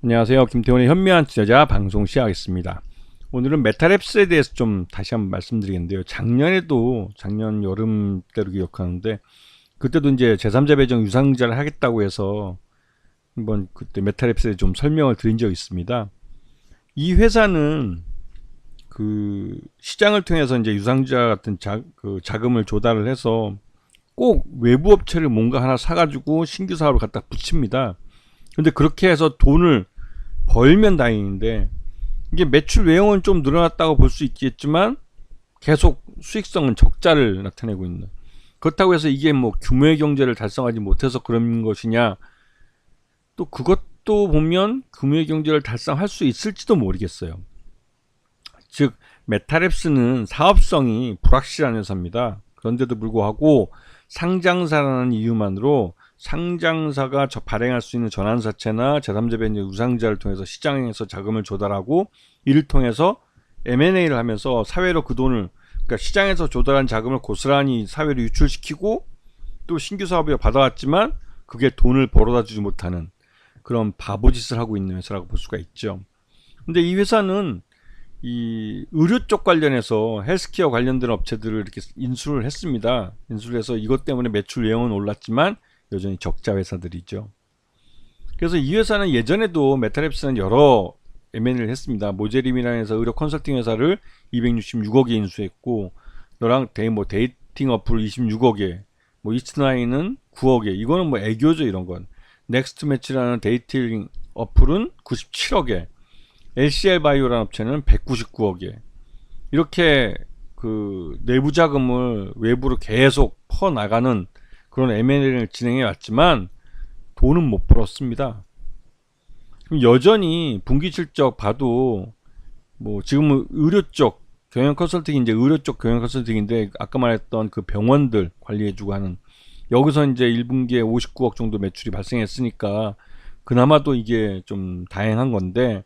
안녕하세요. 김태훈의 현명한 투자자 방송 시작하겠습니다. 오늘은 메타랩스에 대해서 좀 다시 한번 말씀드리겠는데요. 작년 여름 때로 기억하는데 그때도 이제 제3자 배정 유상증자를 하겠다고 해서 한번 그때 메타랩스에 좀 설명을 드린 적이 있습니다. 이 회사는 그 시장을 통해서 이제 유상증자 같은 자금을 조달을 해서 꼭 외부 업체를 뭔가 하나 사가지고 신규 사업을 갖다 붙입니다. 근데 그렇게 해서 돈을 벌면 다행인데 이게 매출 외형은 좀 늘어났다고 볼 수 있겠지만 계속 수익성은 적자를 나타내고 있는, 그렇다고 해서 이게 뭐 규모의 경제를 달성하지 못해서 그런 것이냐, 또 그것도 보면 규모의 경제를 달성할 수 있을지도 모르겠어요. 즉 메타랩스는 사업성이 불확실한 회사입니다. 그런데도 불구하고 상장사라는 이유만으로 상장사가 발행할 수 있는 전환사채나 제3자 배정 유상자를 통해서 시장에서 자금을 조달하고 이를 통해서 M&A를 하면서 사회로 그 돈을, 그러니까 시장에서 조달한 자금을 고스란히 사회로 유출시키고 또 신규 사업에 받아왔지만 그게 돈을 벌어다 주지 못하는 그런 바보짓을 하고 있는 회사라고 볼 수가 있죠. 근데 이 회사는 이 의료 쪽 관련해서 헬스케어 관련된 업체들을 이렇게 인수를 했습니다. 인수를 해서 이것 때문에 매출 외형은 올랐지만 여전히 적자 회사들이죠. 그래서 이 회사는 예전에도 메타랩스는 여러 M&A를 했습니다. 모제림이라는 회사 의료 컨설팅 회사를 266억에 인수했고, 너랑 데이팅 어플 26억에, 뭐 이스트나인은 9억에, 이거는 뭐 애교죠 이런 건. 넥스트 매치라는 데이팅 어플은 97억에, LCL 바이오라는 업체는 199억에, 이렇게 그 내부 자금을 외부로 계속 퍼 나가는 그런 M&A를 진행해 왔지만 돈은 못 벌었습니다. 여전히 분기 실적 봐도 뭐 지금은 의료 쪽 경영 컨설팅이 이제 의료 쪽 경영 컨설팅인데, 아까 말했던 그 병원들 관리해주고 하는, 여기서 이제 1분기에 59억 정도 매출이 발생했으니까 그나마도 이게 좀 다행한 건데,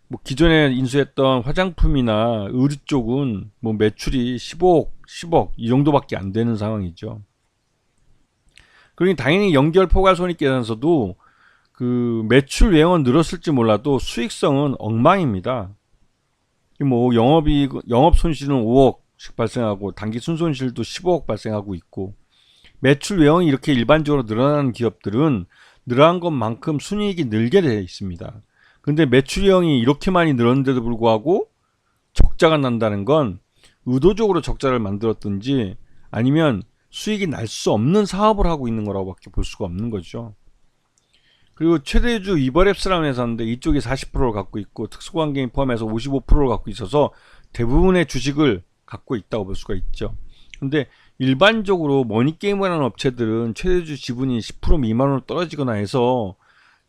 뭐 기존에 인수했던 화장품이나 의류 쪽은 뭐 매출이 15억, 10억 이 정도밖에 안 되는 상황이죠. 그러니 당연히 연결 포괄 손익계산서도 그 매출 외형은 늘었을지 몰라도 수익성은 엉망입니다. 뭐 영업 손실은 5억씩 발생하고 단기 순손실도 15억 발생하고 있고, 매출 외형이 이렇게 일반적으로 늘어나는 기업들은 늘어난 것만큼 순이익이 늘게 되어 있습니다. 근데 매출 외형이 이렇게 많이 늘었는데도 불구하고 적자가 난다는 건 의도적으로 적자를 만들었든지 아니면 수익이 날 수 없는 사업을 하고 있는 거라고밖에 볼 수가 없는 거죠. 그리고 최대주 이버랩스라는 회사인데 이쪽이 40%를 갖고 있고 특수관계인 포함해서 55%를 갖고 있어서 대부분의 주식을 갖고 있다고 볼 수가 있죠. 근데 일반적으로 머니게임을 하는 업체들은 최대주 지분이 10% 미만으로 떨어지거나 해서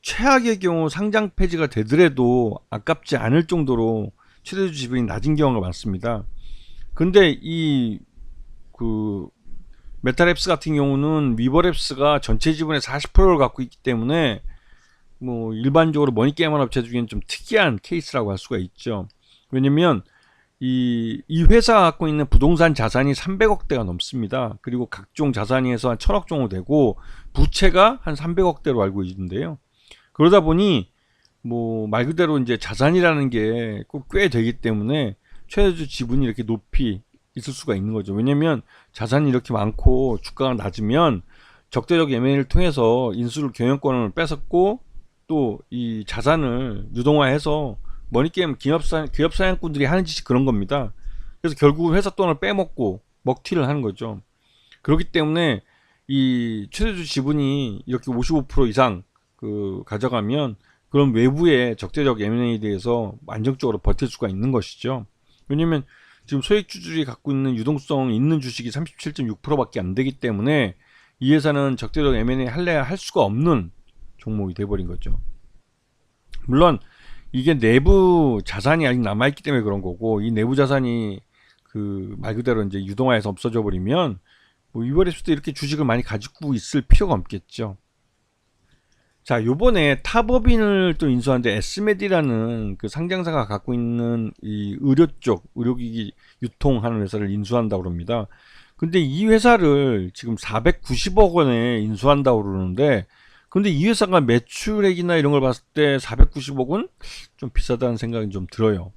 최악의 경우 상장 폐지가 되더라도 아깝지 않을 정도로 최대주 지분이 낮은 경우가 많습니다. 근데 그 메타랩스 같은 경우는 위버랩스가 전체 지분의 40%를 갖고 있기 때문에 뭐 일반적으로 머니게임하는 업체 중에는 좀 특이한 케이스라고 할 수가 있죠. 왜냐면 이 회사가 갖고 있는 부동산 자산이 300억대가 넘습니다. 그리고 각종 자산이 해서 한 1000억 정도 되고 부채가 한 300억대로 알고 있는데요. 그러다 보니 뭐 말 그대로 이제 자산이라는 게 꼭 꽤 되기 때문에 최대주 지분이 이렇게 높이 있을 수가 있는 거죠. 왜냐면 자산이 이렇게 많고 주가가 낮으면 적대적 M&A를 통해서 인수를 경영권을 뺏었고 또 이 자산을 유동화해서 머니게임 기업 사냥꾼들이 하는 짓이 그런 겁니다. 그래서 결국 회사 돈을 빼먹고 먹튀를 하는 거죠. 그렇기 때문에 이 최대주 지분이 이렇게 55% 이상 그 가져가면 그런 외부의 적대적 M&A에 대해서 안정적으로 버틸 수가 있는 것이죠. 왜냐면 지금 소액주주들이 갖고 있는 유동성 있는 주식이 37.6%밖에 안 되기 때문에 이 회사는 적대적 M&A 할래야 할 수가 없는 종목이 돼버린 거죠. 물론 이게 내부 자산이 아직 남아있기 때문에 그런 거고, 이 내부 자산이 그 말 그대로 이제 유동화해서 없어져 버리면 뭐 위버랩스도 이렇게 주식을 많이 가지고 있을 필요가 없겠죠. 자, 요번에 탑업인을 또 인수하는데 에스메디라는 그 상장사가 갖고 있는 이 의료 쪽 의료기기 유통하는 회사를 인수한다고 그럽니다. 근데 이 회사를 지금 490억 원에 인수한다고 그러는데 근데 이 회사가 매출액이나 이런 걸 봤을 때 490억은 좀 비싸다는 생각이 좀 들어요.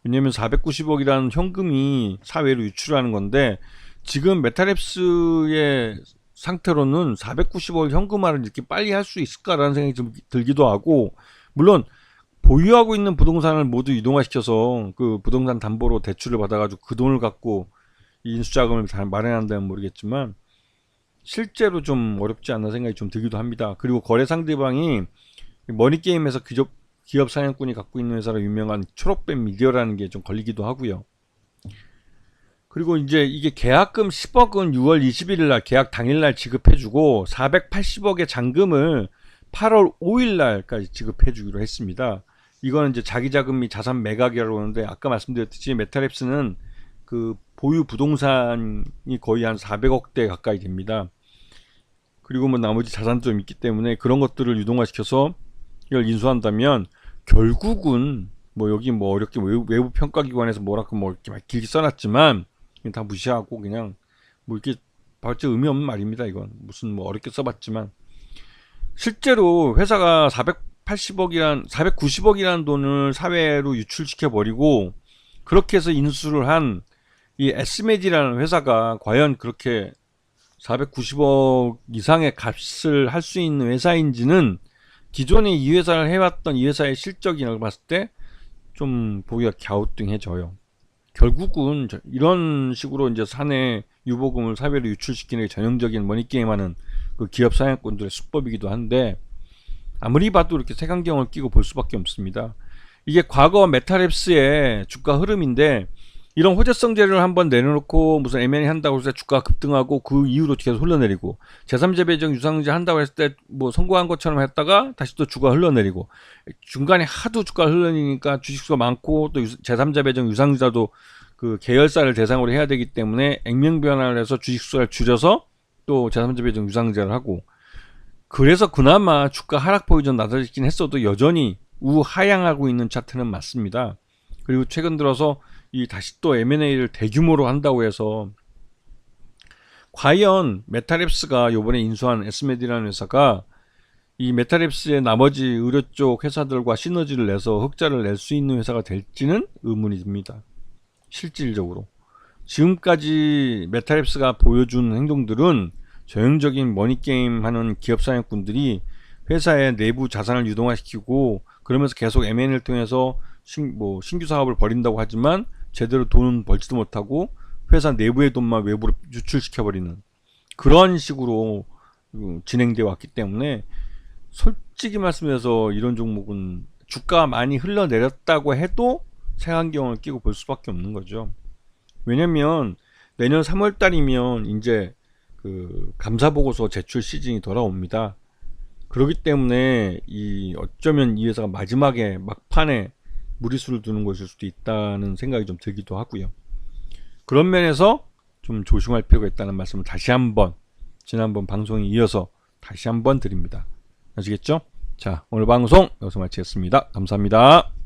왜냐면 490억이라는 현금이 사회로 유출하는 건데 지금 메타랩스의 상태로는 490억 현금화를 이렇게 빨리 할 수 있을까라는 생각이 좀 들기도 하고, 물론 보유하고 있는 부동산을 모두 이동화시켜서 그 부동산 담보로 대출을 받아가지고 그 돈을 갖고 이 인수자금을 잘 마련한다면 모르겠지만 실제로 좀 어렵지 않나 생각이 좀 들기도 합니다. 그리고 거래 상대방이 머니게임에서 기업 사냥꾼이 갖고 있는 회사로 유명한 초록뱀 미디어라는 게 좀 걸리기도 하고요. 그리고 이제 이게 계약금 10억은 6월 21일 날 계약 당일 날 지급해주고 480억의 잔금을 8월 5일 날까지 지급해주기로 했습니다. 이거는 이제 자기 자금이 자산 매각이라고 하는데 아까 말씀드렸듯이 메타랩스는 그 보유 부동산이 거의 한 400억대 가까이 됩니다. 그리고 뭐 나머지 자산도 좀 있기 때문에 그런 것들을 유동화시켜서 이걸 인수한다면 결국은 뭐 여기 뭐 어렵게 외부 평가기관에서 뭐라고 뭐 이렇게 막 길게 써놨지만 다 무시하고 그냥 뭐 이렇게 벌써 의미 없는 말입니다. 이건 무슨 뭐 어렵게 써봤지만 실제로 회사가 490억이라는 돈을 사회로 유출시켜 버리고 그렇게 해서 인수를 한 이 에스메디라는 회사가 과연 그렇게 490억 이상의 값을 할 수 있는 회사인지는 기존에 이 회사를 해왔던 이 회사의 실적이라고 봤을 때 좀 보기가 갸우뚱해져요. 결국은 이런 식으로 이제 사내 유보금을 사회로 유출시키는 게 전형적인 머니게임하는 그 기업 사냥꾼들의 수법이기도 한데 아무리 봐도 이렇게 색안경을 끼고 볼 수밖에 없습니다. 이게 과거 메타랩스의 주가 흐름인데 이런 호재성제를 한번 내려놓고 무슨 M&A 한다고 해서 주가가 급등하고 그 이후로 계속 흘러내리고 제3재배적 유상증자 한다고 했을 때 뭐 성공한 것처럼 했다가 다시 또 주가 흘러내리고 중간에 하도 주가가 흘러내리니까 주식수가 많고 또 제3재배적 유상증자도 그 계열사를 대상으로 해야 되기 때문에 액면 변화를 해서 주식수를 줄여서 또 제3재배적 유상증자를 하고 그래서 그나마 주가 하락폭이 좀 낮아지긴 했어도 여전히 우하향하고 있는 차트는 맞습니다. 그리고 최근 들어서 이 다시 또 M&A를 대규모로 한다고 해서 과연 메타랩스가 요번에 인수한 에스메디라는 회사가 이 메타랩스의 나머지 의료 쪽 회사들과 시너지를 내서 흑자를 낼 수 있는 회사가 될지는 의문이 듭니다. 실질적으로 지금까지 메타랩스가 보여준 행동들은 전형적인 머니게임 하는 기업 사냥꾼들이 회사의 내부 자산을 유동화시키고 그러면서 계속 M&A를 통해서 신규 사업을 벌인다고 하지만 제대로 돈은 벌지도 못하고 회사 내부의 돈만 외부로 유출시켜버리는 그런 식으로 진행되어 왔기 때문에 솔직히 말씀해서 이런 종목은 주가가 많이 흘러내렸다고 해도 색안경을 끼고 볼 수밖에 없는 거죠. 왜냐면 내년 3월 달이면 이제 그 감사보고서 제출 시즌이 돌아옵니다. 그렇기 때문에 어쩌면 이 회사가 마지막에 막판에 무리수를 두는 것일 수도 있다는 생각이 좀 들기도 하고요. 그런 면에서 좀 조심할 필요가 있다는 말씀을 다시 한번 지난번 방송에 이어서 다시 한번 드립니다. 아시겠죠? 자, 오늘 방송 여기서 마치겠습니다. 감사합니다.